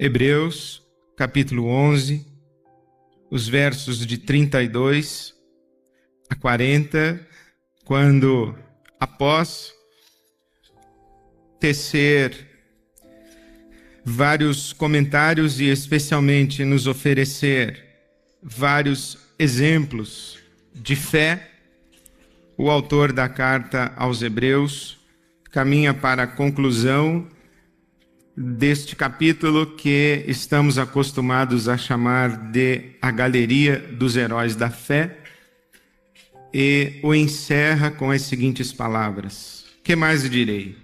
Hebreus, capítulo 11, os versos de 32 a 40, quando, após tecer vários comentários e especialmente nos oferecer vários exemplos de fé, o autor da carta aos Hebreus caminha para a conclusão deste capítulo que estamos acostumados a chamar de a galeria dos heróis da fé, e o encerra com as seguintes palavras: que mais direi?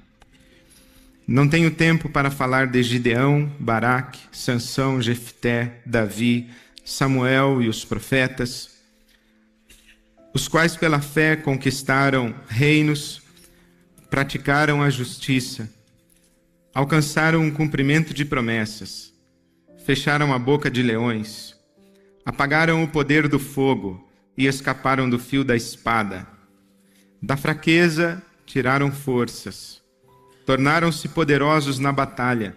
Não tenho tempo para falar de Gideão, Baraque, Sansão, Jefté, Davi, Samuel e os profetas, os quais pela fé conquistaram reinos, praticaram a justiça, alcançaram um cumprimento de promessas, fecharam a boca de leões, apagaram o poder do fogo e escaparam do fio da espada. Da fraqueza tiraram forças, tornaram-se poderosos na batalha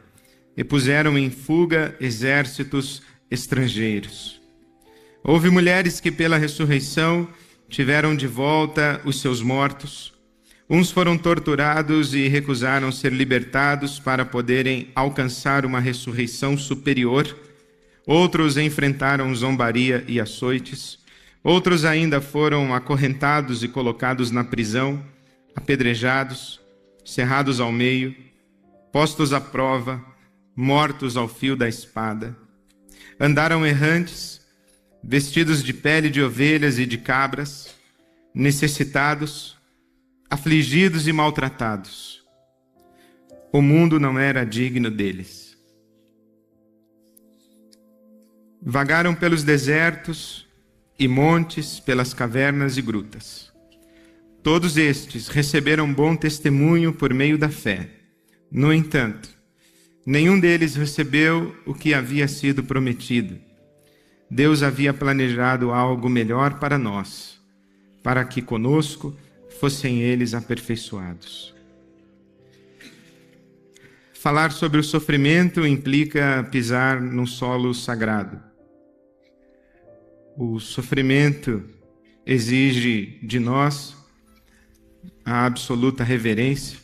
e puseram em fuga exércitos estrangeiros. Houve mulheres que pela ressurreição tiveram de volta os seus mortos. Uns foram torturados e recusaram ser libertados para poderem alcançar uma ressurreição superior. Outros enfrentaram zombaria e açoites. Outros ainda foram acorrentados e colocados na prisão, apedrejados, cerrados ao meio, postos à prova, mortos ao fio da espada. Andaram errantes, vestidos de pele de ovelhas e de cabras, necessitados, afligidos e maltratados. O mundo não era digno deles. Vagaram pelos desertos e montes, pelas cavernas e grutas. Todos estes receberam bom testemunho por meio da fé. No entanto, nenhum deles recebeu o que havia sido prometido. Deus havia planejado algo melhor para nós, para que conosco fossem eles aperfeiçoados. Falar sobre o sofrimento implica pisar num solo sagrado. O sofrimento exige de nós a absoluta reverência,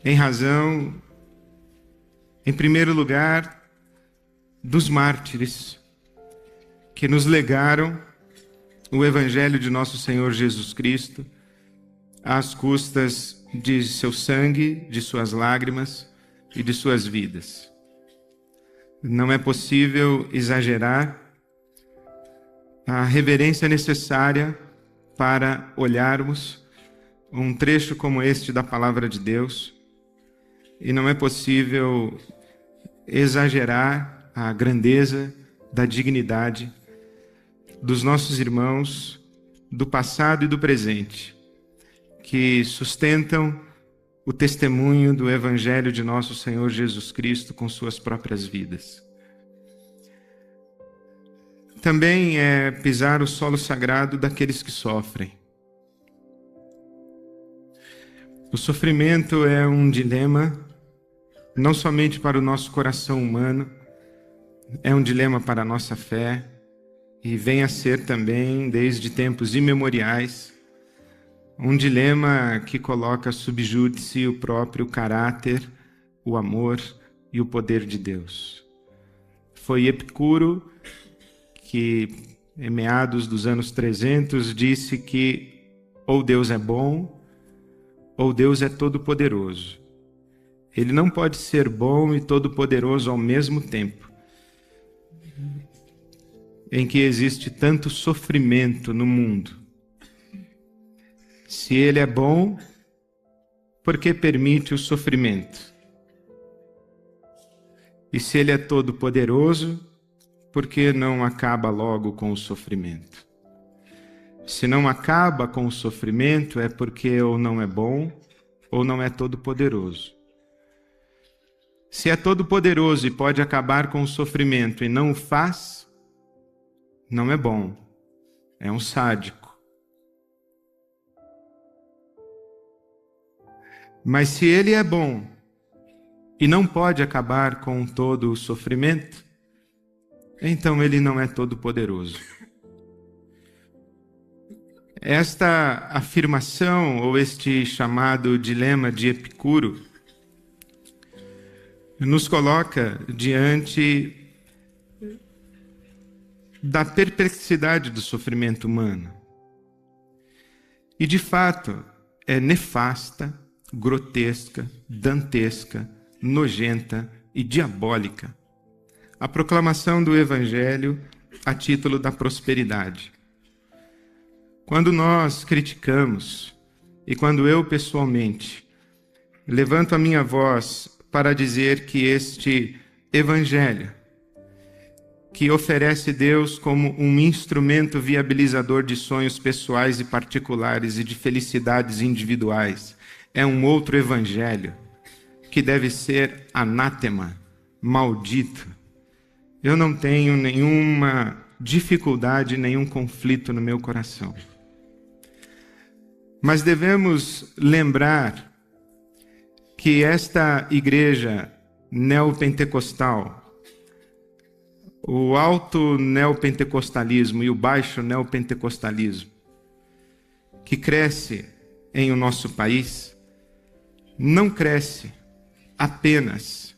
em razão, em primeiro lugar, dos mártires que nos legaram o Evangelho de nosso Senhor Jesus Cristo, às custas de seu sangue, de suas lágrimas e de suas vidas. Não é possível exagerar a reverência necessária para olharmos um trecho como este da Palavra de Deus, e não é possível exagerar a grandeza da dignidade dos nossos irmãos do passado e do presente, que sustentam o testemunho do Evangelho de nosso Senhor Jesus Cristo com suas próprias vidas. Também é pisar o solo sagrado daqueles que sofrem. O sofrimento é um dilema, não somente para o nosso coração humano, é um dilema para a nossa fé, e vem a ser também, desde tempos imemoriais, um dilema que coloca sob júdice o próprio caráter, o amor e o poder de Deus. Foi Epicuro que, em meados dos anos 300, disse que ou Deus é bom, ou Deus é todo-poderoso. Ele não pode ser bom e todo-poderoso ao mesmo tempo, em que existe tanto sofrimento no mundo. Se ele é bom, por que permite o sofrimento? E se ele é todo-poderoso, por que não acaba logo com o sofrimento? Se não acaba com o sofrimento, é porque ou não é bom, ou não é todo-poderoso. Se é todo-poderoso e pode acabar com o sofrimento e não o faz, não é bom, é um sádico. Mas se ele é bom e não pode acabar com todo o sofrimento, então ele não é todo-poderoso. Esta afirmação, ou este chamado dilema de Epicuro, nos coloca diante da perplexidade do sofrimento humano. E, de fato, é nefasta, grotesca, dantesca, nojenta e diabólica a proclamação do Evangelho a título da prosperidade. Quando nós criticamos, e quando eu pessoalmente levanto a minha voz para dizer que este Evangelho, que oferece Deus como um instrumento viabilizador de sonhos pessoais e particulares e de felicidades individuais, é um outro Evangelho que deve ser anátema, maldito, eu não tenho nenhuma dificuldade, nenhum conflito no meu coração. Mas devemos lembrar que esta igreja neopentecostal, o alto neopentecostalismo e o baixo neopentecostalismo, que cresce em o nosso país, não cresce apenas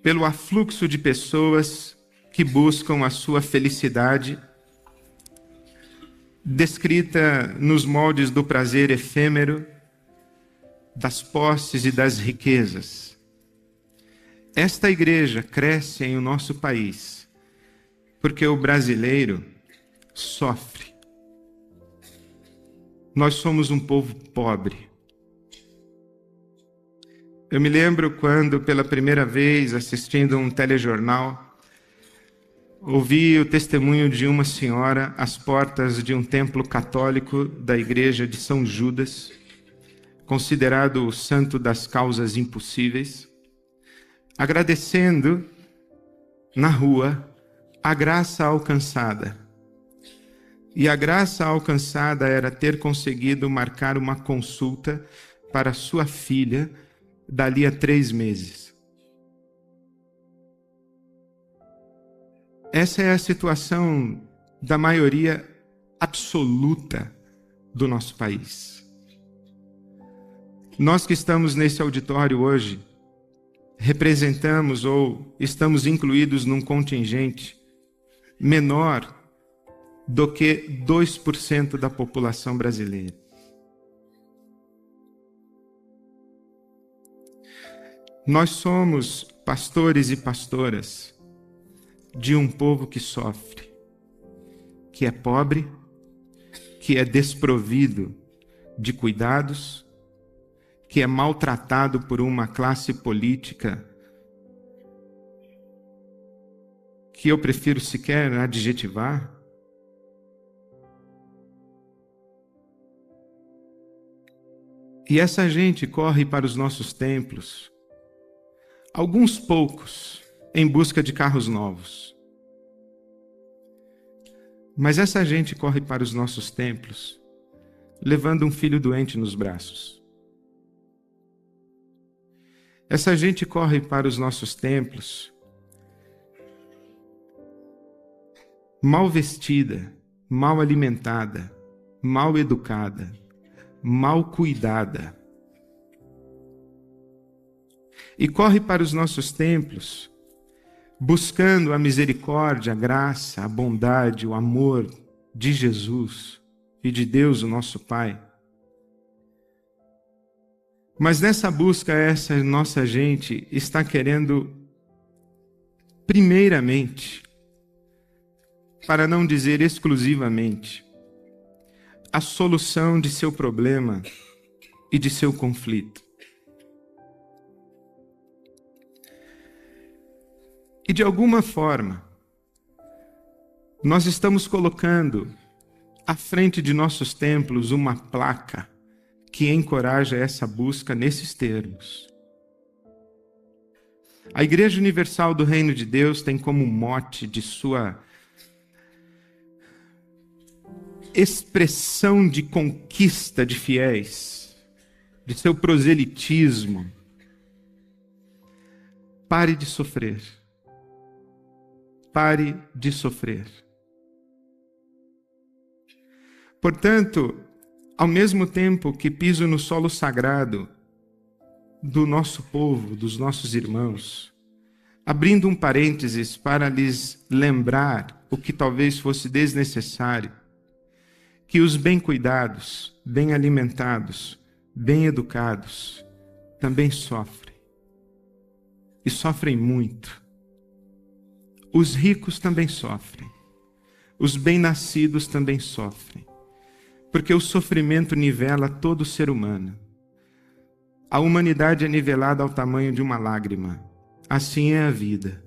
pelo afluxo de pessoas que buscam a sua felicidade, descrita nos moldes do prazer efêmero, das posses e das riquezas. Esta igreja cresce em o nosso país porque o brasileiro sofre. Nós somos um povo pobre. Eu me lembro quando, pela primeira vez, assistindo um telejornal, ouvi o testemunho de uma senhora às portas de um templo católico da igreja de São Judas, considerado o santo das causas impossíveis, agradecendo na rua a graça alcançada. E a graça alcançada era ter conseguido marcar uma consulta para sua filha dali a 3 meses. Essa é a situação da maioria absoluta do nosso país. Nós que estamos nesse auditório hoje, representamos ou estamos incluídos num contingente menor do que 2% da população brasileira. Nós somos pastores e pastoras de um povo que sofre, que é pobre, que é desprovido de cuidados, que é maltratado por uma classe política que eu prefiro sequer adjetivar. E essa gente corre para os nossos templos, alguns poucos, em busca de carros novos. Mas essa gente corre para os nossos templos, levando um filho doente nos braços. Essa gente corre para os nossos templos, mal vestida, mal alimentada, mal educada, mal cuidada. E corre para os nossos templos, buscando a misericórdia, a graça, a bondade, o amor de Jesus e de Deus, o nosso Pai. Mas nessa busca, essa nossa gente está querendo, primeiramente, para não dizer exclusivamente, a solução de seu problema e de seu conflito. E de alguma forma, nós estamos colocando à frente de nossos templos uma placa que encoraja essa busca nesses termos. A Igreja Universal do Reino de Deus tem como mote de sua expressão de conquista de fiéis, de seu proselitismo, Pare de sofrer. Pare de sofrer. Portanto, ao mesmo tempo que piso no solo sagrado do nosso povo, dos nossos irmãos, abrindo um parênteses para lhes lembrar o que talvez fosse desnecessário, que os bem cuidados, bem alimentados, bem educados, também sofrem. E sofrem muito. Os ricos também sofrem. Os bem-nascidos também sofrem. Porque o sofrimento nivela todo ser humano. A humanidade é nivelada ao tamanho de uma lágrima. Assim é a vida.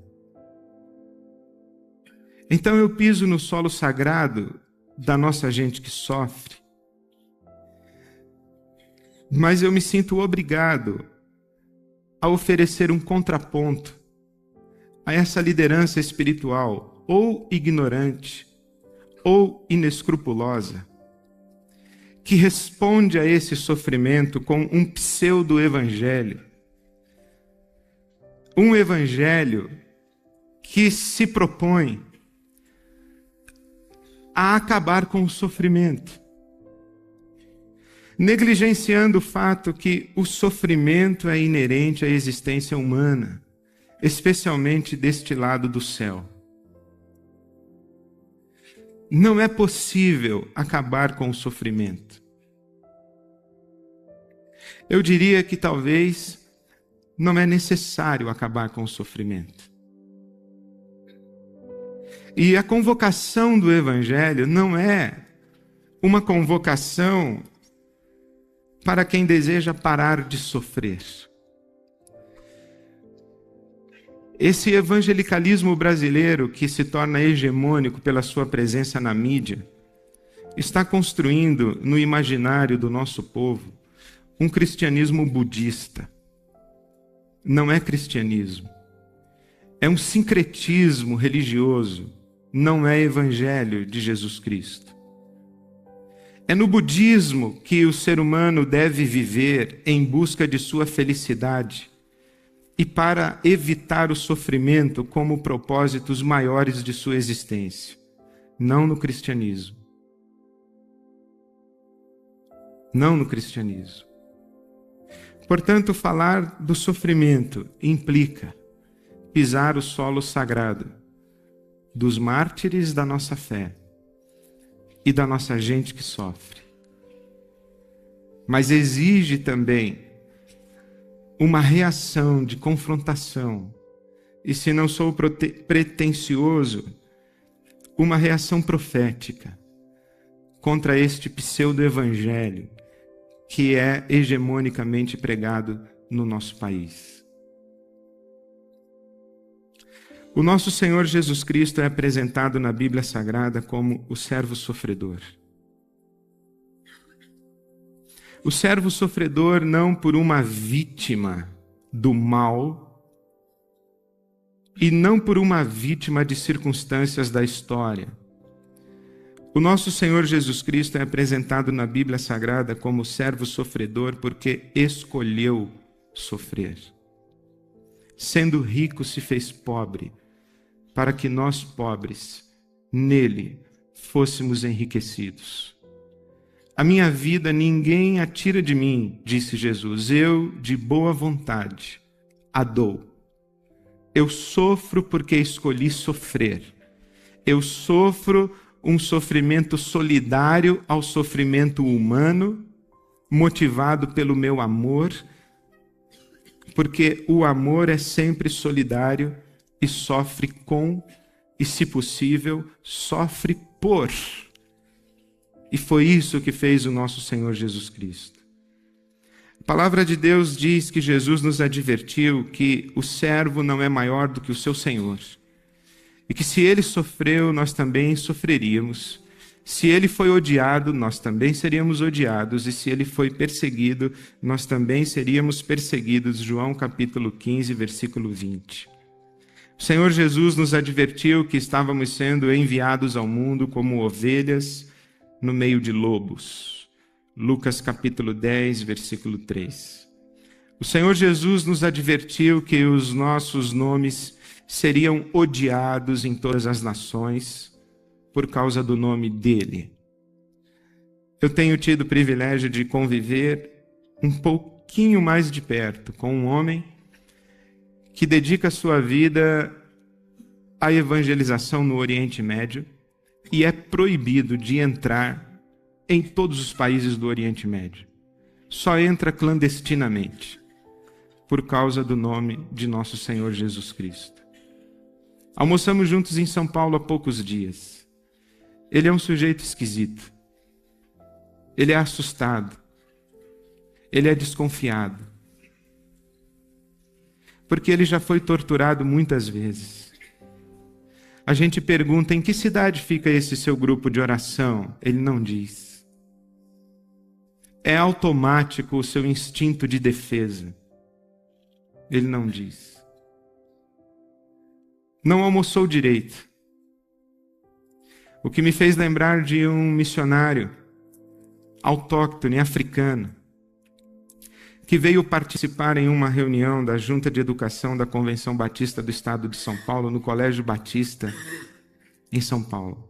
Então eu piso no solo sagrado da nossa gente que sofre, mas eu me sinto obrigado a oferecer um contraponto a essa liderança espiritual, ou ignorante, ou inescrupulosa, que responde a esse sofrimento com um pseudo-evangelho. Um evangelho que se propõe a acabar com o sofrimento, negligenciando o fato que o sofrimento é inerente à existência humana, especialmente deste lado do céu. Não é possível acabar com o sofrimento. Eu diria que talvez não é necessário acabar com o sofrimento. E a convocação do Evangelho não é uma convocação para quem deseja parar de sofrer. Esse evangelicalismo brasileiro, que se torna hegemônico pela sua presença na mídia, está construindo no imaginário do nosso povo um cristianismo budista. Não é cristianismo. É um sincretismo religioso. Não é evangelho de Jesus Cristo. É no budismo que o ser humano deve viver em busca de sua felicidade e para evitar o sofrimento como propósitos maiores de sua existência. Não no cristianismo. Não no cristianismo. Portanto, falar do sofrimento implica pisar o solo sagrado dos mártires da nossa fé e da nossa gente que sofre. Mas exige também uma reação de confrontação, e se não sou pretensioso, uma reação profética contra este pseudo-evangelho que é hegemonicamente pregado no nosso país. O nosso Senhor Jesus Cristo é apresentado na Bíblia Sagrada como o servo sofredor. O servo sofredor não por uma vítima do mal e não por uma vítima de circunstâncias da história. O nosso Senhor Jesus Cristo é apresentado na Bíblia Sagrada como servo sofredor porque escolheu sofrer. Sendo rico, se fez pobre, para que nós, pobres, nele fôssemos enriquecidos. A minha vida ninguém a tira de mim, disse Jesus. Eu, de boa vontade, a dou. Eu sofro porque escolhi sofrer. Eu sofro um sofrimento solidário ao sofrimento humano, motivado pelo meu amor, porque o amor é sempre solidário e sofre com, e se possível, sofre por. E foi isso que fez o nosso Senhor Jesus Cristo. A palavra de Deus diz que Jesus nos advertiu que o servo não é maior do que o seu Senhor. E que se ele sofreu, nós também sofreríamos. Se ele foi odiado, nós também seríamos odiados. E se ele foi perseguido, nós também seríamos perseguidos. João capítulo 15, versículo 20. O Senhor Jesus nos advertiu que estávamos sendo enviados ao mundo como ovelhas no meio de lobos. Lucas capítulo 10, versículo 3. O Senhor Jesus nos advertiu que os nossos nomes seriam odiados em todas as nações por causa do nome dele. Eu tenho tido o privilégio de conviver um pouquinho mais de perto com um homem que dedica a sua vida à evangelização no Oriente Médio e é proibido de entrar em todos os países do Oriente Médio. Só entra clandestinamente por causa do nome de nosso Senhor Jesus Cristo. Almoçamos juntos em São Paulo há poucos dias. Ele é um sujeito esquisito. Ele é assustado. Ele é desconfiado. Porque ele já foi torturado muitas vezes. A gente pergunta: em que cidade fica esse seu grupo de oração? Ele não diz. É automático o seu instinto de defesa. Ele não diz. Não almoçou direito. O que me fez lembrar de um missionário autóctone africano que veio participar em uma reunião da Junta de Educação da Convenção Batista do Estado de São Paulo, no Colégio Batista, em São Paulo.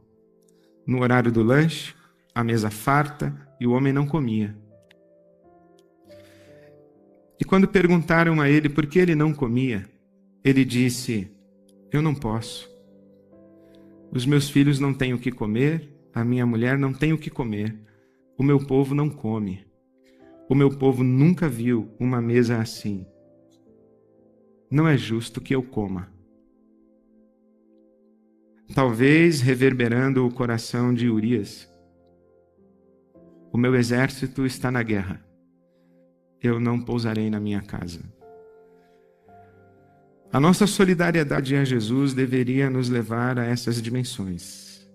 No horário do lanche, a mesa farta, e o homem não comia. E quando perguntaram a ele por que ele não comia, ele disse: eu não posso. Os meus filhos não têm o que comer, a minha mulher não tem o que comer, o meu povo não come. O meu povo nunca viu uma mesa assim. Não é justo que eu coma. Talvez reverberando o coração de Urias: o meu exército está na guerra. Eu não pousarei na minha casa. A nossa solidariedade a Jesus deveria nos levar a essas dimensões.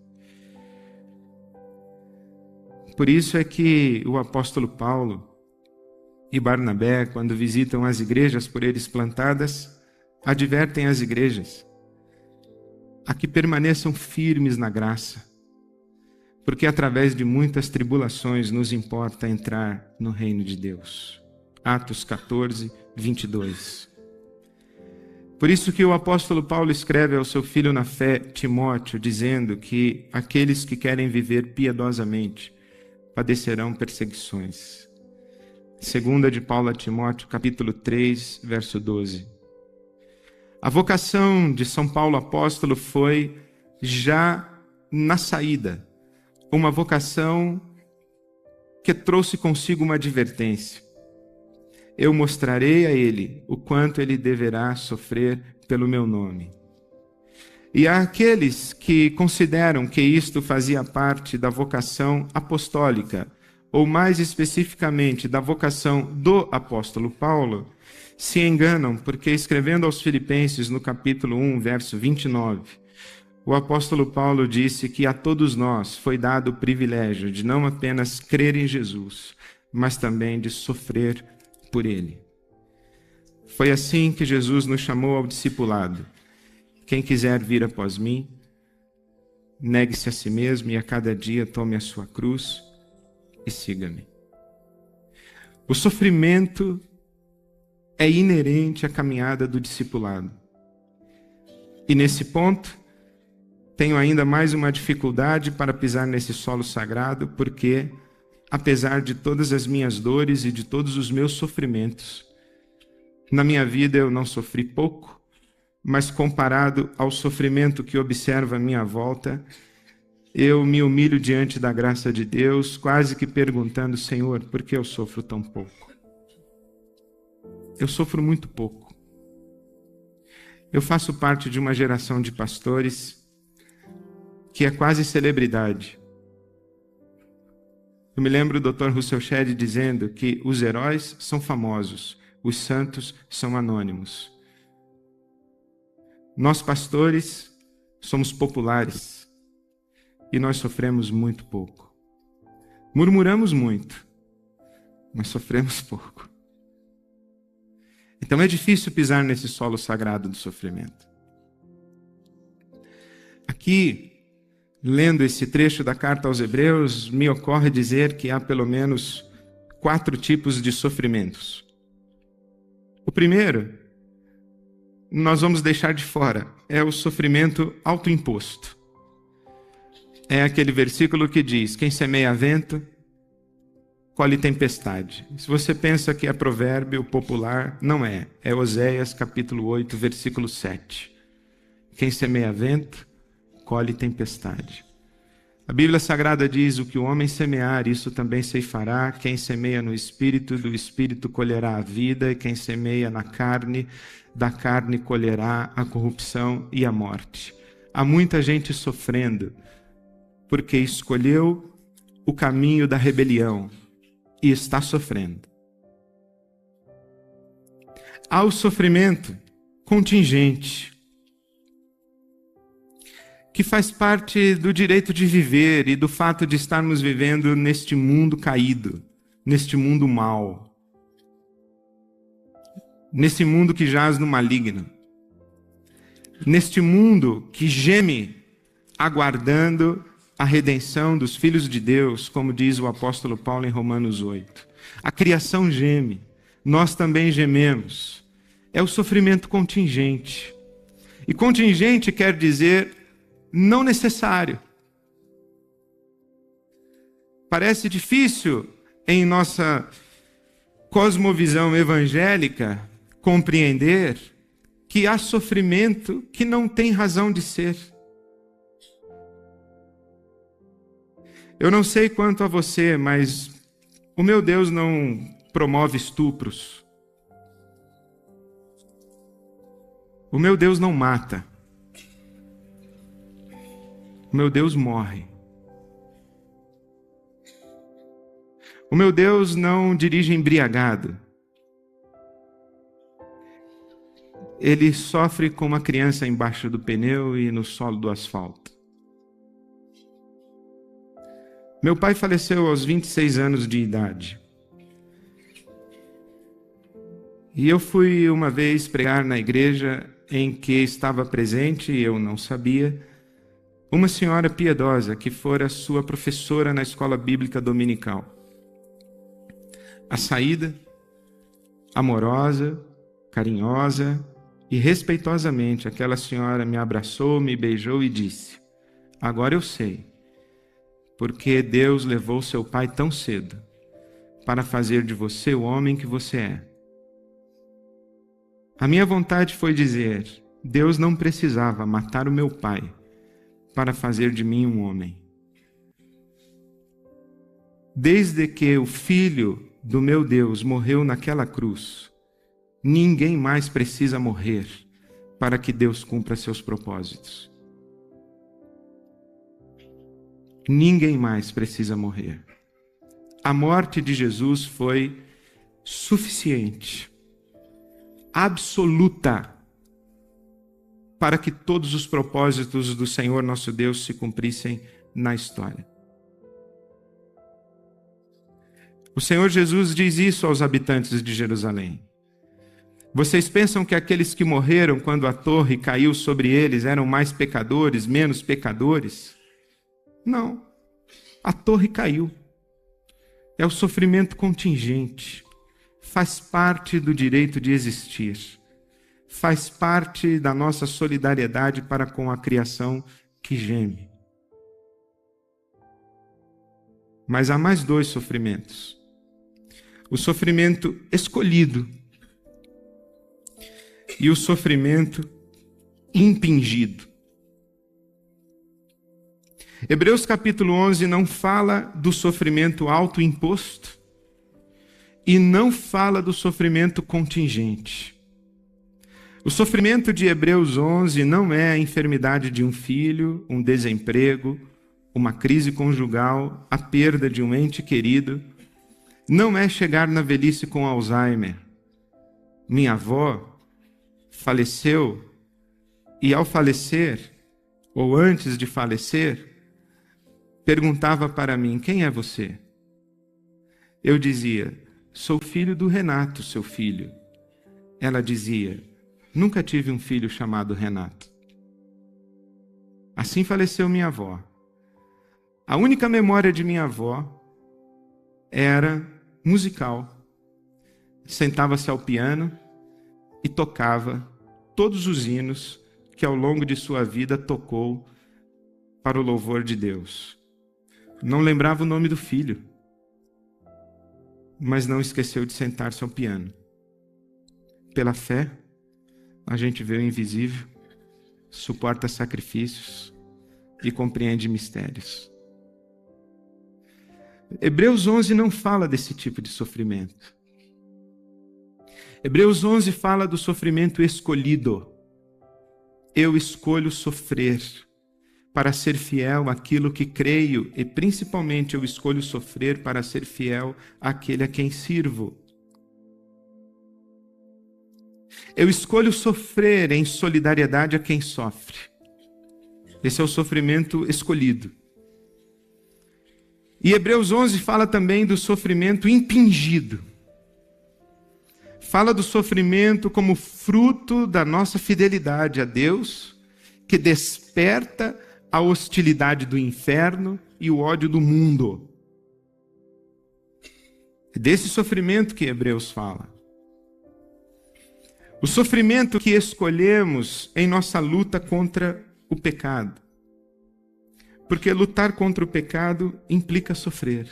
Por isso é que o apóstolo Paulo e Barnabé, quando visitam as igrejas por eles plantadas, advertem as igrejas a que permaneçam firmes na graça, porque através de muitas tribulações nos importa entrar no reino de Deus. Atos 14, 22. Por isso que o apóstolo Paulo escreve ao seu filho na fé, Timóteo, dizendo que aqueles que querem viver piedosamente padecerão perseguições. Segunda de Paulo a Timóteo, capítulo 3, verso 12. A vocação de São Paulo apóstolo foi, já na saída, uma vocação que trouxe consigo uma advertência. Eu mostrarei a ele o quanto ele deverá sofrer pelo meu nome. E há aqueles que consideram que isto fazia parte da vocação apostólica, ou mais especificamente da vocação do apóstolo Paulo, se enganam, porque escrevendo aos Filipenses no capítulo 1, verso 29, o apóstolo Paulo disse que a todos nós foi dado o privilégio de não apenas crer em Jesus, mas também de sofrer por ele. Foi assim que Jesus nos chamou ao discipulado. Quem quiser vir após mim, negue-se a si mesmo e a cada dia tome a sua cruz e siga-me. O sofrimento é inerente à caminhada do discipulado. E nesse ponto, tenho ainda mais uma dificuldade para pisar nesse solo sagrado, porque apesar de todas as minhas dores e de todos os meus sofrimentos, na minha vida eu não sofri pouco, mas comparado ao sofrimento que observo à minha volta, eu me humilho diante da graça de Deus, quase que perguntando: Senhor, por que eu sofro tão pouco? Eu sofro muito pouco. Eu faço parte de uma geração de pastores que é quase celebridade. Eu me lembro do Dr. Russell Shedd dizendo que os heróis são famosos, os santos são anônimos. Nós, pastores, somos populares e nós sofremos muito pouco. Murmuramos muito, mas sofremos pouco. Então é difícil pisar nesse solo sagrado do sofrimento. Aqui, lendo esse trecho da carta aos Hebreus, me ocorre dizer que há pelo menos 4 tipos de sofrimentos. O primeiro, nós vamos deixar de fora, é o sofrimento autoimposto. É aquele versículo que diz: quem semeia vento, colhe tempestade. Se você pensa que é provérbio popular, não é. É Oséias capítulo 8, versículo 7. Quem semeia vento, colhe tempestade. A Bíblia Sagrada diz: o que o homem semear, isso também ceifará. Quem semeia no Espírito, do Espírito colherá a vida. E quem semeia na carne, da carne colherá a corrupção e a morte. Há muita gente sofrendo, porque escolheu o caminho da rebelião e está sofrendo. Há o sofrimento contingente, que faz parte do direito de viver e do fato de estarmos vivendo neste mundo caído, neste mundo mau, nesse mundo que jaz no maligno, neste mundo que geme aguardando a redenção dos filhos de Deus, como diz o apóstolo Paulo em Romanos 8. A criação geme, nós também gememos. É o sofrimento contingente. E contingente quer dizer não necessário. Parece difícil em nossa cosmovisão evangélica compreender que há sofrimento que não tem razão de ser. Eu não sei quanto a você, mas o meu Deus não promove estupros. O meu Deus não mata. O meu Deus morre. O meu Deus não dirige embriagado. Ele sofre como uma criança embaixo do pneu e no solo do asfalto. Meu pai faleceu aos 26 anos de idade. E eu fui uma vez pregar na igreja em que estava presente, e eu não sabia, uma senhora piedosa que fora sua professora na escola bíblica dominical. À saída, amorosa, carinhosa e respeitosamente, aquela senhora me abraçou, me beijou e disse: agora eu sei porque Deus levou seu pai tão cedo para fazer de você o homem que você é. A minha vontade foi dizer: Deus não precisava matar o meu pai para fazer de mim um homem. Desde que o filho do meu Deus morreu naquela cruz, ninguém mais precisa morrer para que Deus cumpra seus propósitos. Ninguém mais precisa morrer. A morte de Jesus foi suficiente, absoluta, para que todos os propósitos do Senhor nosso Deus se cumprissem na história. O Senhor Jesus diz isso aos habitantes de Jerusalém. Vocês pensam que aqueles que morreram quando a torre caiu sobre eles eram mais pecadores, menos pecadores? Não, a torre caiu. É o sofrimento contingente. Faz parte do direito de existir. Faz parte da nossa solidariedade para com a criação que geme. Mas há mais dois sofrimentos. O sofrimento escolhido e o sofrimento impingido. Hebreus capítulo 11 não fala do sofrimento autoimposto e não fala do sofrimento contingente. O sofrimento de Hebreus 11 não é a enfermidade de um filho, um desemprego, uma crise conjugal, a perda de um ente querido. Não é chegar na velhice com Alzheimer. Minha avó faleceu e ao falecer, ou antes de falecer, perguntava para mim: quem é você? Eu dizia: sou filho do Renato, seu filho. Ela dizia: nunca tive um filho chamado Renato. Assim faleceu minha avó. A única memória de minha avó era musical. Sentava-se ao piano e tocava todos os hinos que ao longo de sua vida tocou para o louvor de Deus. Não lembrava o nome do filho, mas não esqueceu de sentar-se ao piano. Pela fé, a gente vê o invisível, suporta sacrifícios e compreende mistérios. Hebreus 11 não fala desse tipo de sofrimento. Hebreus 11 fala do sofrimento escolhido. Eu escolho sofrer para ser fiel àquilo que creio, e principalmente eu escolho sofrer para ser fiel àquele a quem sirvo. Eu escolho sofrer em solidariedade a quem sofre. Esse é o sofrimento escolhido. E Hebreus 11 fala também do sofrimento impingido. Fala do sofrimento como fruto da nossa fidelidade a Deus, que desperta a hostilidade do inferno e o ódio do mundo. É desse sofrimento que Hebreus fala. O sofrimento que escolhemos em nossa luta contra o pecado. Porque lutar contra o pecado implica sofrer.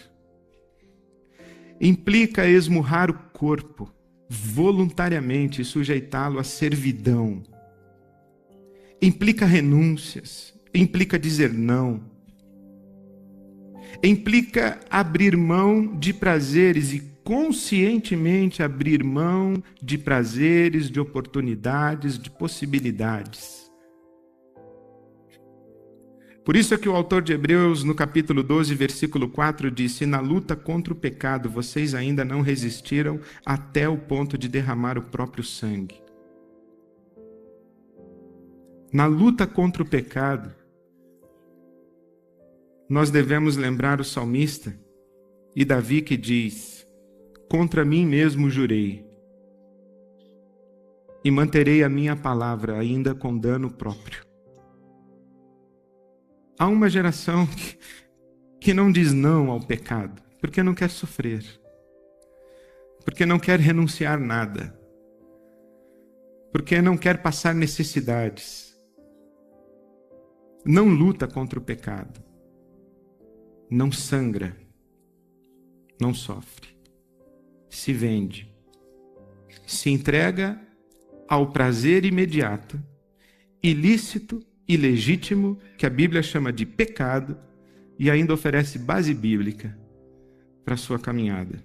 Implica esmurrar o corpo voluntariamente e sujeitá-lo à servidão. Implica renúncias, implica dizer não. Implica abrir mão de prazeres e conscientemente abrir mão de prazeres, de oportunidades, de possibilidades. Por isso é que o autor de Hebreus, no capítulo 12, versículo 4, disse: na luta contra o pecado, vocês ainda não resistiram até o ponto de derramar o próprio sangue. Na luta contra o pecado, nós devemos lembrar o salmista e Davi que diz: contra mim mesmo jurei, e manterei a minha palavra ainda com dano próprio. Há uma geração que não diz não ao pecado, porque não quer sofrer, porque não quer renunciar nada, porque não quer passar necessidades. Não luta contra o pecado, não sangra, não sofre, se vende, se entrega ao prazer imediato, ilícito, ilegítimo, que a Bíblia chama de pecado, e ainda oferece base bíblica para a sua caminhada.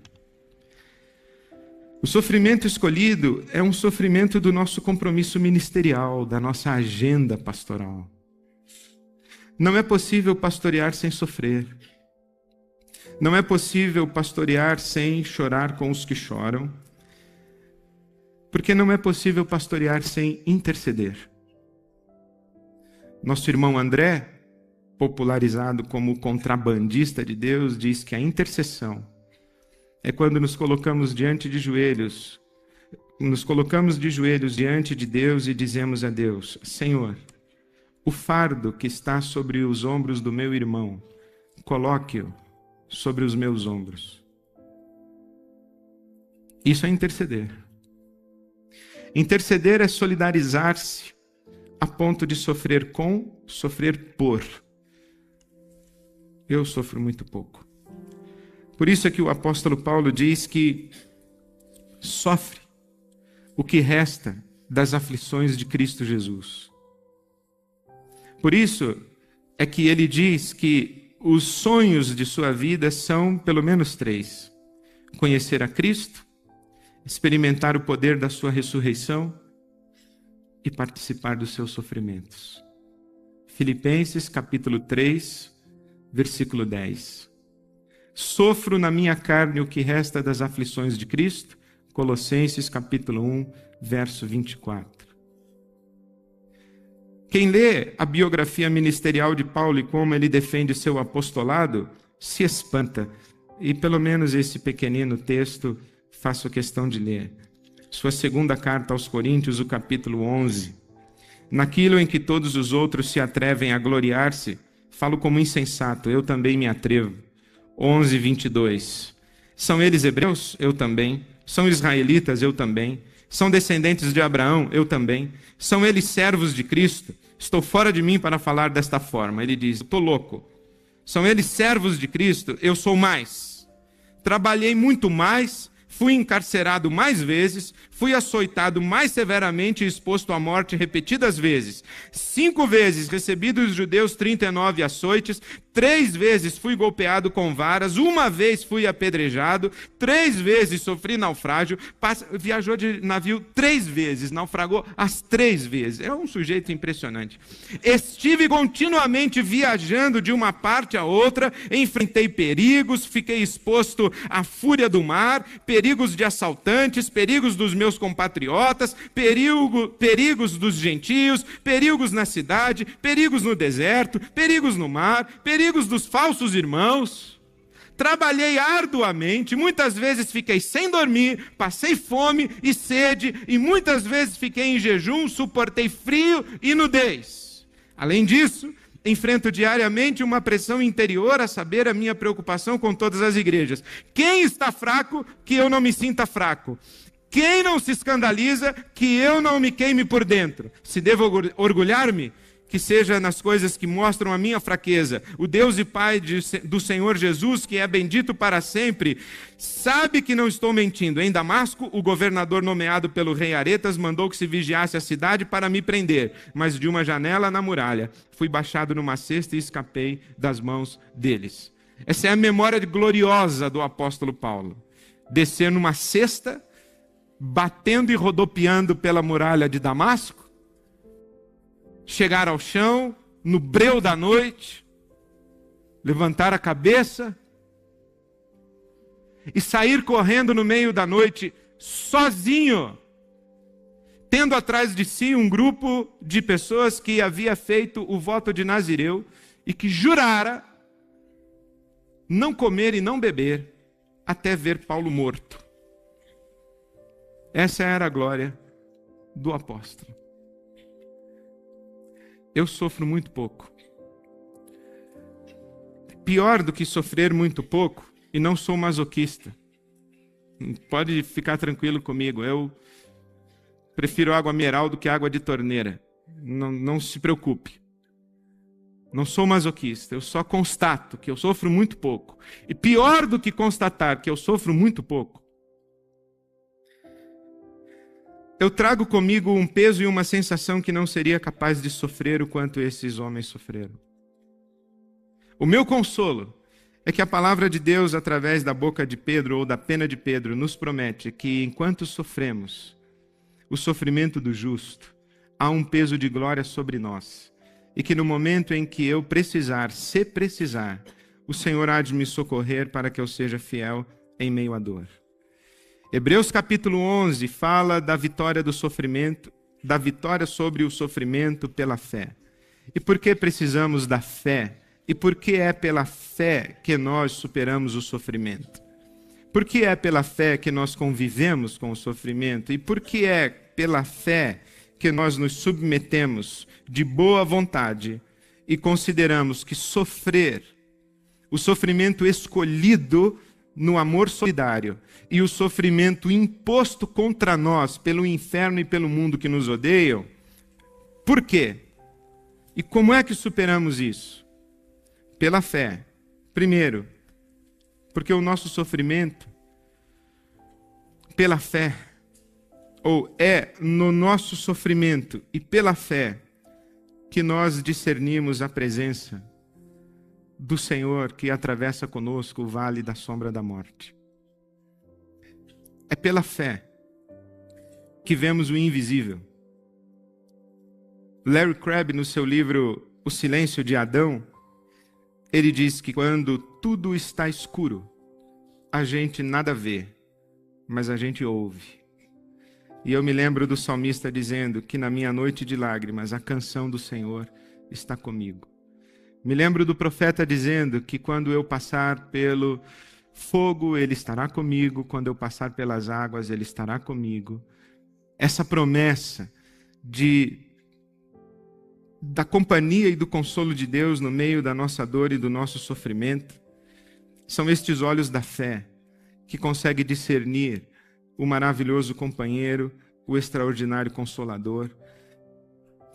O sofrimento escolhido é um sofrimento do nosso compromisso ministerial, da nossa agenda pastoral. Não é possível pastorear sem sofrer. Não é possível pastorear sem chorar com os que choram. Porque não é possível pastorear sem interceder. Nosso irmão André, popularizado como contrabandista de Deus, diz que a intercessão é quando nos colocamos de joelhos diante de Deus e dizemos a Deus: Senhor, o fardo que está sobre os ombros do meu irmão, coloque-o sobre os meus ombros. Isso é interceder. Interceder é solidarizar-se a ponto de sofrer com, sofrer por. Eu sofro muito pouco. Por isso é que o apóstolo Paulo diz que sofre o que resta das aflições de Cristo Jesus. Por isso é que ele diz que os sonhos de sua vida são pelo menos 3. Conhecer a Cristo, experimentar o poder da sua ressurreição e participar dos seus sofrimentos. Filipenses capítulo 3, versículo 10. Sofro na minha carne o que resta das aflições de Cristo. Colossenses capítulo 1, verso 24. Quem lê a biografia ministerial de Paulo e como ele defende seu apostolado, se espanta. E pelo menos esse pequenino texto faço questão de ler. Sua segunda carta aos Coríntios, o capítulo 11. Naquilo em que todos os outros se atrevem a gloriar-se, falo como insensato, eu também me atrevo. 11, 22. São eles hebreus? Eu também. São israelitas? Eu também. São descendentes de Abraão, eu também. São eles servos de Cristo? Estou fora de mim para falar desta forma. Ele diz, estou louco. São eles servos de Cristo? Eu sou mais. Trabalhei muito mais, fui encarcerado mais vezes, fui açoitado mais severamente e exposto à morte repetidas vezes. 5 vezes recebi dos judeus 39 açoites, 3 vezes fui golpeado com varas, 1 vez fui apedrejado, 3 vezes sofri naufrágio, viajou de navio 3 vezes, naufragou as 3 vezes. É um sujeito impressionante. Estive continuamente viajando de uma parte a outra, enfrentei perigos, fiquei exposto à fúria do mar, perigos de assaltantes, perigos dos meus compatriotas, perigos dos gentios, perigos na cidade, perigos no deserto, perigos no mar, perigos dos falsos irmãos. Trabalhei arduamente, muitas vezes fiquei sem dormir, passei fome e sede, e muitas vezes fiquei em jejum, suportei frio e nudez. Além disso, enfrento diariamente uma pressão interior, a saber, a minha preocupação com todas as igrejas. Quem está fraco, que eu não me sinta fraco? Quem não se escandaliza, que eu não me queime por dentro? Se devo orgulhar-me, que seja nas coisas que mostram a minha fraqueza. O Deus e Pai do Senhor Jesus, que é bendito para sempre, sabe que não estou mentindo. Em Damasco, o governador nomeado pelo rei Aretas mandou que se vigiasse a cidade para me prender, mas de uma janela na muralha fui baixado numa cesta e escapei das mãos deles. Essa é a memória gloriosa do apóstolo Paulo. Descer numa cesta, batendo e rodopiando pela muralha de Damasco, chegar ao chão, no breu da noite, levantar a cabeça e sair correndo no meio da noite, sozinho, tendo atrás de si um grupo de pessoas que havia feito o voto de Nazireu e que jurara não comer e não beber até ver Paulo morto. Essa era a glória do apóstolo. Eu sofro muito pouco. Pior do que sofrer muito pouco, e não sou masoquista. Pode ficar tranquilo comigo, eu prefiro água mineral do que água de torneira. Não se preocupe. Não sou masoquista, eu só constato que eu sofro muito pouco. E pior do que constatar que eu sofro muito pouco, eu trago comigo um peso e uma sensação que não seria capaz de sofrer o quanto esses homens sofreram. O meu consolo é que a palavra de Deus, através da boca de Pedro ou da pena de Pedro, nos promete que enquanto sofremos o sofrimento do justo, há um peso de glória sobre nós. E que no momento em que eu precisar, se precisar, o Senhor há de me socorrer para que eu seja fiel em meio à dor. Hebreus capítulo 11 fala da vitória do sofrimento, da vitória sobre o sofrimento pela fé. E por que precisamos da fé? E por que é pela fé que nós superamos o sofrimento? Por que é pela fé que nós convivemos com o sofrimento? E por que é pela fé que nós nos submetemos de boa vontade e consideramos que sofrer, o sofrimento escolhido no amor solidário e o sofrimento imposto contra nós pelo inferno e pelo mundo que nos odeiam, por quê? E como é que superamos isso? Pela fé. Primeiro, porque o nosso sofrimento, pela fé, ou é no nosso sofrimento e pela fé que nós discernimos a presença do Senhor que atravessa conosco o vale da sombra da morte. É pela fé que vemos o invisível. Larry Crabb, no seu livro O Silêncio de Adão, ele diz que quando tudo está escuro, a gente nada vê, mas a gente ouve. E eu me lembro do salmista dizendo que na minha noite de lágrimas a canção do Senhor está comigo. Me lembro do profeta dizendo que quando eu passar pelo fogo, Ele estará comigo. Quando eu passar pelas águas, Ele estará comigo. Essa promessa da companhia e do consolo de Deus no meio da nossa dor e do nosso sofrimento, são estes olhos da fé que conseguem discernir o maravilhoso companheiro o extraordinário Consolador,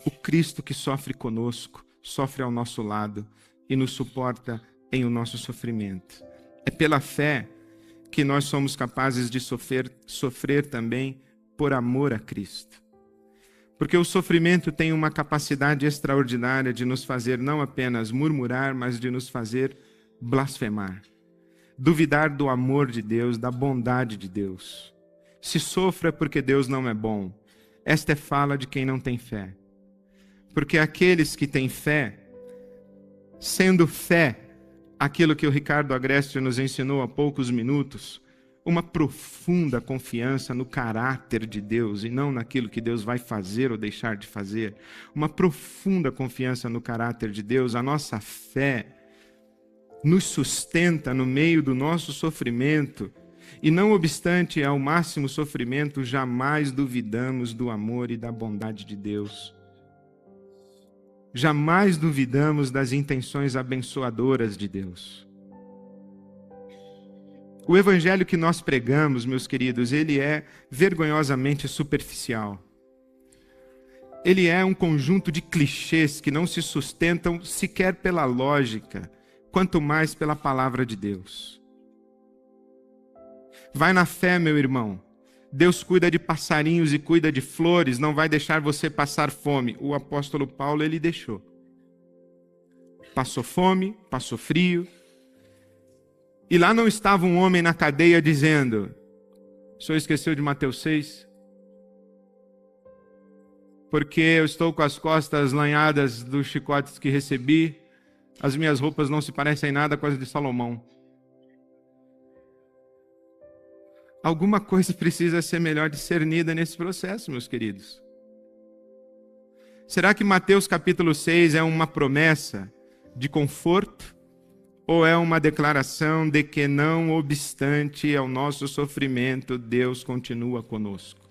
o Cristo que sofre conosco, sofre ao nosso lado e nos suporta em o nosso sofrimento. É pela fé que nós somos capazes de sofrer também por amor a Cristo. Porque o sofrimento tem uma capacidade extraordinária de nos fazer não apenas murmurar, mas de nos fazer blasfemar. Duvidar do amor de Deus, da bondade de Deus. Se sofra porque Deus não é bom. Esta é fala de quem não tem fé. Porque aqueles que têm fé, sendo fé, aquilo que o Ricardo Agreste nos ensinou há poucos minutos, uma profunda confiança no caráter de Deus e não naquilo que Deus vai fazer ou deixar de fazer. Uma profunda confiança no caráter de Deus. A nossa fé nos sustenta no meio do nosso sofrimento e, não obstante ao máximo sofrimento, jamais duvidamos do amor e da bondade de Deus. Jamais duvidamos das intenções abençoadoras de Deus. O evangelho que nós pregamos, meus queridos, ele é vergonhosamente superficial. Ele é um conjunto de clichês que não se sustentam sequer pela lógica, quanto mais pela palavra de Deus. Vai na fé, meu irmão. Deus cuida de passarinhos e cuida de flores, não vai deixar você passar fome. O apóstolo Paulo, ele deixou. Passou fome, passou frio. E lá não estava um homem na cadeia dizendo: o senhor esqueceu de Mateus 6? Porque eu estou com as costas lanhadas dos chicotes que recebi, as minhas roupas não se parecem nada com as de Salomão. Alguma coisa precisa ser melhor discernida nesse processo, meus queridos. Será que Mateus capítulo 6 é uma promessa de conforto? Ou é uma declaração de que, não obstante ao nosso sofrimento, Deus continua conosco?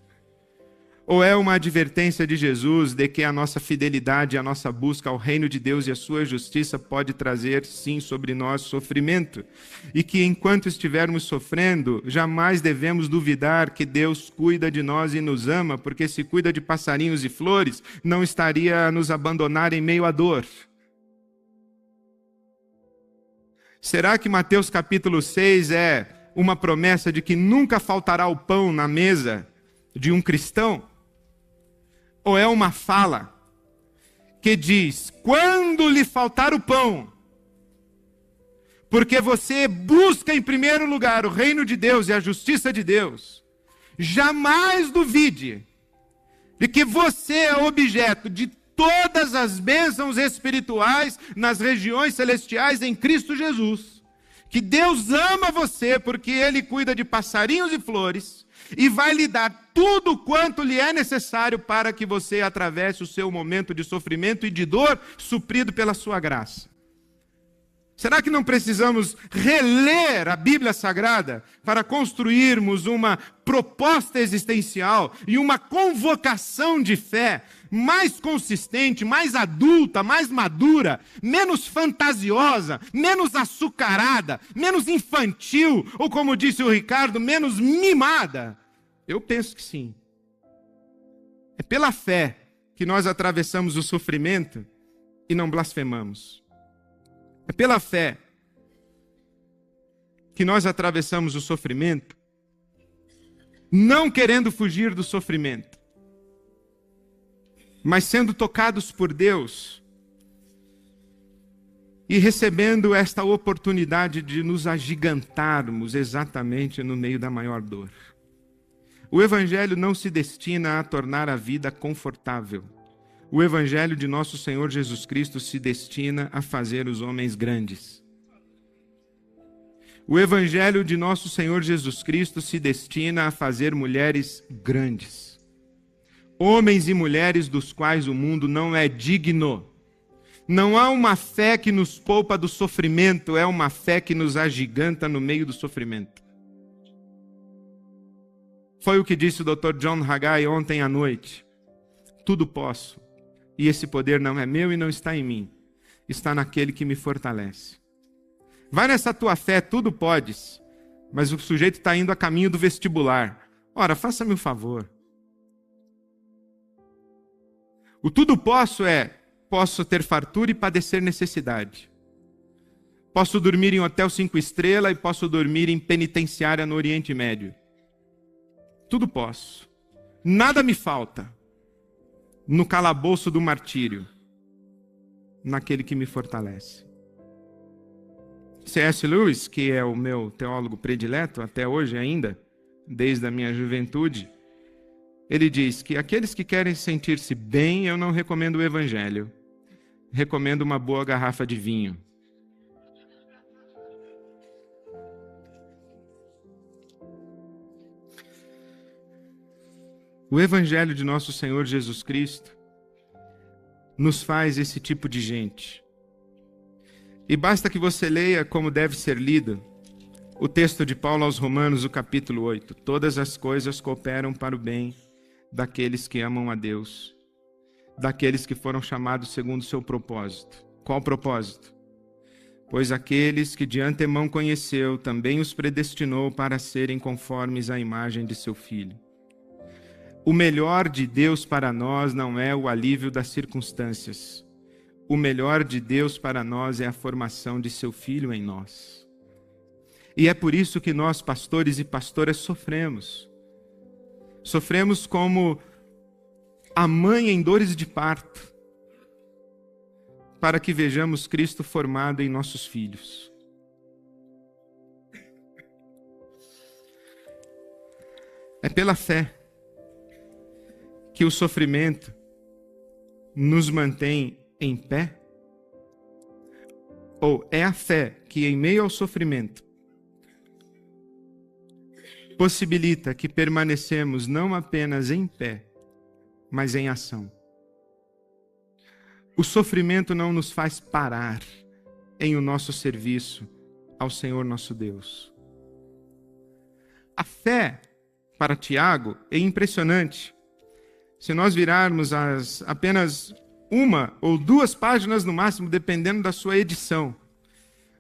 Ou é uma advertência de Jesus de que a nossa fidelidade, a nossa busca ao reino de Deus e a sua justiça pode trazer, sim, sobre nós sofrimento? E que enquanto estivermos sofrendo, jamais devemos duvidar que Deus cuida de nós e nos ama, porque se cuida de passarinhos e flores, não estaria a nos abandonar em meio à dor. Será que Mateus capítulo 6 é uma promessa de que nunca faltará o pão na mesa de um cristão? Ou é uma fala que diz: quando lhe faltar o pão, porque você busca em primeiro lugar o reino de Deus e a justiça de Deus, jamais duvide de que você é objeto de todas as bênçãos espirituais nas regiões celestiais em Cristo Jesus. Que Deus ama você porque Ele cuida de passarinhos e flores e vai lhe dar tudo quanto lhe é necessário para que você atravesse o seu momento de sofrimento e de dor, suprido pela sua graça. Será que não precisamos reler a Bíblia Sagrada para construirmos uma proposta existencial e uma convocação de fé mais consistente, mais adulta, mais madura, menos fantasiosa, menos açucarada, menos infantil, ou como disse o Ricardo, menos mimada? Eu penso que sim. É pela fé que nós atravessamos o sofrimento e não blasfemamos. É pela fé que nós atravessamos o sofrimento, não querendo fugir do sofrimento, mas sendo tocados por Deus e recebendo esta oportunidade de nos agigantarmos exatamente no meio da maior dor. O Evangelho não se destina a tornar a vida confortável. O Evangelho de nosso Senhor Jesus Cristo se destina a fazer os homens grandes. O Evangelho de nosso Senhor Jesus Cristo se destina a fazer mulheres grandes. Homens e mulheres dos quais o mundo não é digno. Não há uma fé que nos poupa do sofrimento, é uma fé que nos agiganta no meio do sofrimento. Foi o que disse o Dr. John Haggai ontem à noite. Tudo posso. E esse poder não é meu e não está em mim. Está naquele que me fortalece. Vai nessa tua fé, tudo podes. Mas o sujeito está indo a caminho do vestibular. Ora, faça-me um favor. O tudo posso é, posso ter fartura e padecer necessidade. Posso dormir em hotel 5 estrelas e posso dormir em penitenciária no Oriente Médio. Tudo posso. Nada me falta no calabouço do martírio, naquele que me fortalece. C.S. Lewis, que é o meu teólogo predileto até hoje ainda, desde a minha juventude, ele diz que aqueles que querem sentir-se bem, eu não recomendo o evangelho. Recomendo uma boa garrafa de vinho. O evangelho de nosso Senhor Jesus Cristo nos faz esse tipo de gente. E basta que você leia como deve ser lido o texto de Paulo aos Romanos, o capítulo 8. Todas as coisas cooperam para o bem daqueles que amam a Deus, daqueles que foram chamados segundo o seu propósito. Qual propósito? Pois aqueles que de antemão conheceu, também os predestinou para serem conformes à imagem de seu Filho. O melhor de Deus para nós não é o alívio das circunstâncias. O melhor de Deus para nós é a formação de seu Filho em nós. E é por isso que nós, pastores e pastoras, sofremos. Sofremos como a mãe em dores de parto, para que vejamos Cristo formado em nossos filhos. É pela fé que o sofrimento nos mantém em pé? Ou é a fé que, em meio ao sofrimento, possibilita que permanecemos não apenas em pé, mas em ação? O sofrimento não nos faz parar em o nosso serviço ao Senhor nosso Deus. A fé, para Tiago, é impressionante. Se nós virarmos apenas uma ou duas páginas no máximo, dependendo da sua edição,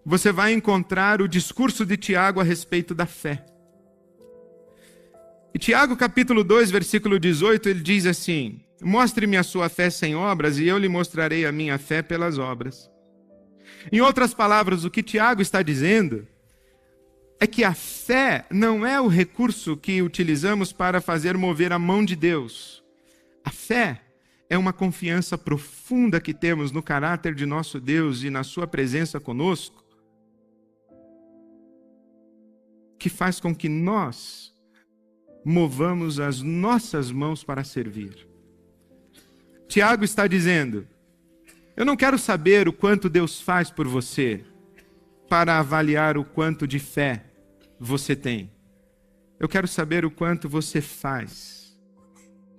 você vai encontrar o discurso de Tiago a respeito da fé. E Tiago, capítulo 2, versículo 18, ele diz assim: mostre-me a sua fé sem obras, e eu lhe mostrarei a minha fé pelas obras. Em outras palavras, o que Tiago está dizendo é que a fé não é o recurso que utilizamos para fazer mover a mão de Deus. A fé é uma confiança profunda que temos no caráter de nosso Deus e na sua presença conosco, que faz com que nós movamos as nossas mãos para servir. Tiago está dizendo: eu não quero saber o quanto Deus faz por você para avaliar o quanto de fé você tem. Eu quero saber o quanto você faz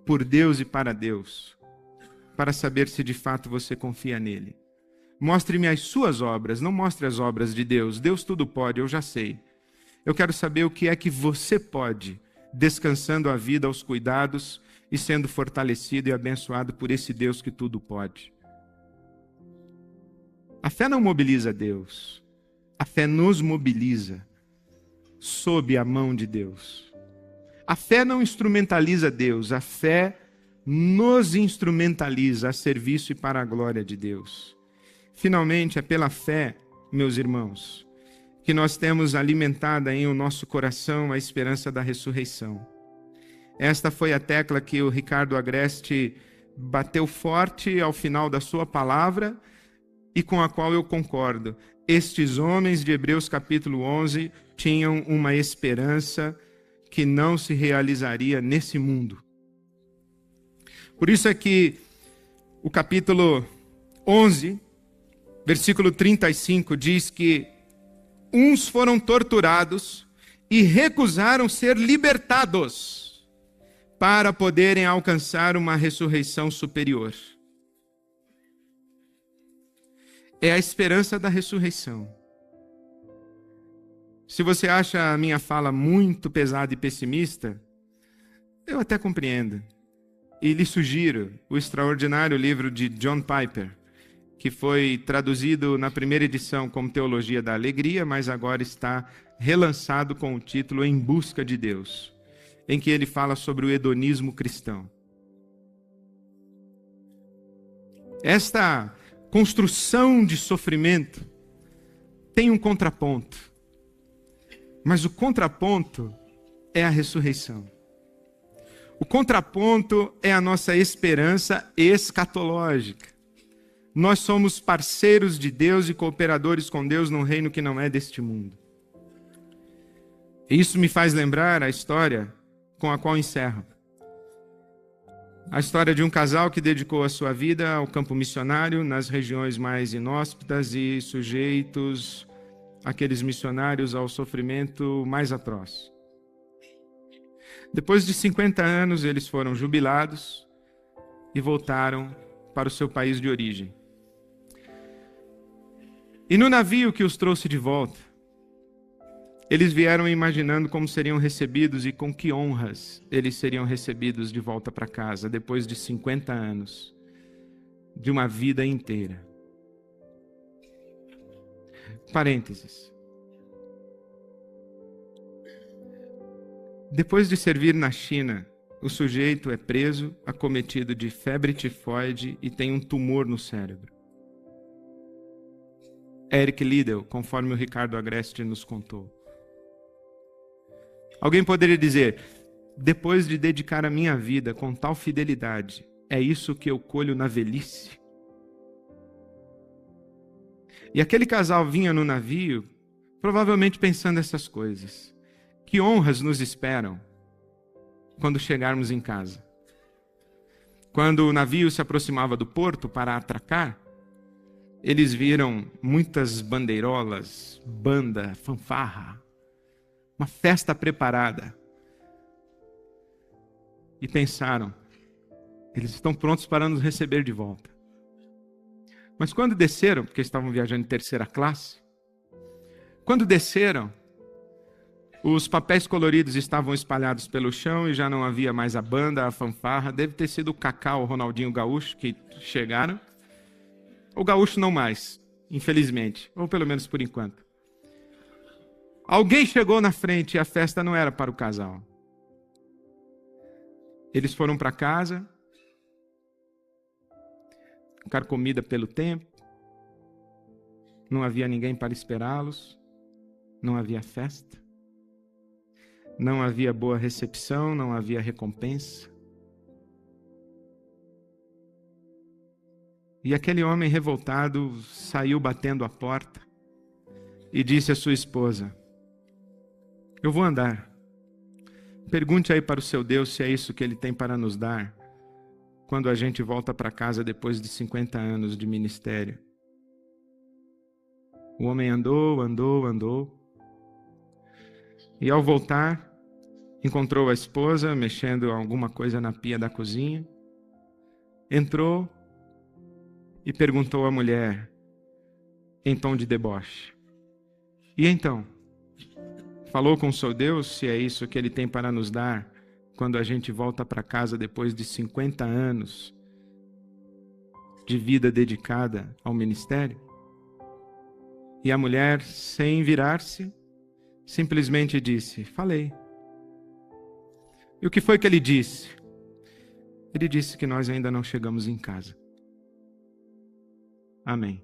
por Deus e para Deus, para saber se de fato você confia nele. Mostre-me as suas obras, não mostre as obras de Deus. Deus tudo pode, eu já sei. Eu quero saber o que é que você pode, descansando a vida aos cuidados e sendo fortalecido e abençoado por esse Deus que tudo pode. A fé não mobiliza Deus, a fé nos mobiliza sob a mão de Deus. A fé não instrumentaliza Deus, a fé nos instrumentaliza a serviço e para a glória de Deus. Finalmente, é pela fé, meus irmãos, que nós temos alimentada em o nosso coração a esperança da ressurreição. Esta foi a tecla que o Ricardo Agreste bateu forte ao final da sua palavra e com a qual eu concordo. Estes homens de Hebreus capítulo 11 tinham uma esperança que não se realizaria nesse mundo. Por isso é que o capítulo 11, versículo 35, diz que uns foram torturados e recusaram ser libertados para poderem alcançar uma ressurreição superior. É a esperança da ressurreição. Se você acha a minha fala muito pesada e pessimista, eu até compreendo. E lhe sugiro o extraordinário livro de John Piper, que foi traduzido na primeira edição como Teologia da Alegria, mas agora está relançado com o título Em Busca de Deus, em que ele fala sobre o hedonismo cristão. Esta construção de sofrimento tem um contraponto. Mas o contraponto é a ressurreição. O contraponto é a nossa esperança escatológica. Nós somos parceiros de Deus e cooperadores com Deus num reino que não é deste mundo. Isso me faz lembrar a história com a qual encerro. A história de um casal que dedicou a sua vida ao campo missionário nas regiões mais inóspitas e sujeitos aqueles missionários ao sofrimento mais atroz. Depois de 50 anos, eles foram jubilados e voltaram para o seu país de origem. E no navio que os trouxe de volta, eles vieram imaginando como seriam recebidos e com que honras eles seriam recebidos de volta para casa, depois de 50 anos, de uma vida inteira. Parênteses. Depois de servir na China, o sujeito é preso, acometido de febre tifoide e tem um tumor no cérebro. Eric Liddell, conforme o Ricardo Agreste nos contou. Alguém poderia dizer, depois de dedicar a minha vida com tal fidelidade, é isso que eu colho na velhice? E aquele casal vinha no navio, provavelmente pensando essas coisas. Que honras nos esperam quando chegarmos em casa? Quando o navio se aproximava do porto para atracar, eles viram muitas bandeirolas, banda, fanfarra, uma festa preparada. E pensaram, eles estão prontos para nos receber de volta. Mas quando desceram, porque estavam viajando em terceira classe, quando desceram, os papéis coloridos estavam espalhados pelo chão e já não havia mais a banda, a fanfarra. Deve ter sido o Cacá, o Ronaldinho Gaúcho que chegaram. O Gaúcho não mais, infelizmente, ou pelo menos por enquanto. Alguém chegou na frente e a festa não era para o casal. Eles foram para casa, carcomida pelo tempo, não havia ninguém para esperá-los, não havia festa, não havia boa recepção, não havia recompensa. E aquele homem revoltado saiu batendo a porta e disse à sua esposa, eu vou andar. Pergunte aí para o seu Deus se é isso que Ele tem para nos dar quando a gente volta para casa depois de 50 anos de ministério. O homem andou. E ao voltar, encontrou a esposa mexendo alguma coisa na pia da cozinha. Entrou e perguntou à mulher, em tom de deboche, e então? Falou com o seu Deus se é isso que Ele tem para nos dar quando a gente volta para casa depois de 50 anos de vida dedicada ao ministério? E a mulher, sem virar-se, simplesmente disse, falei. E o que foi que ele disse? Ele disse que nós ainda não chegamos em casa. Amém.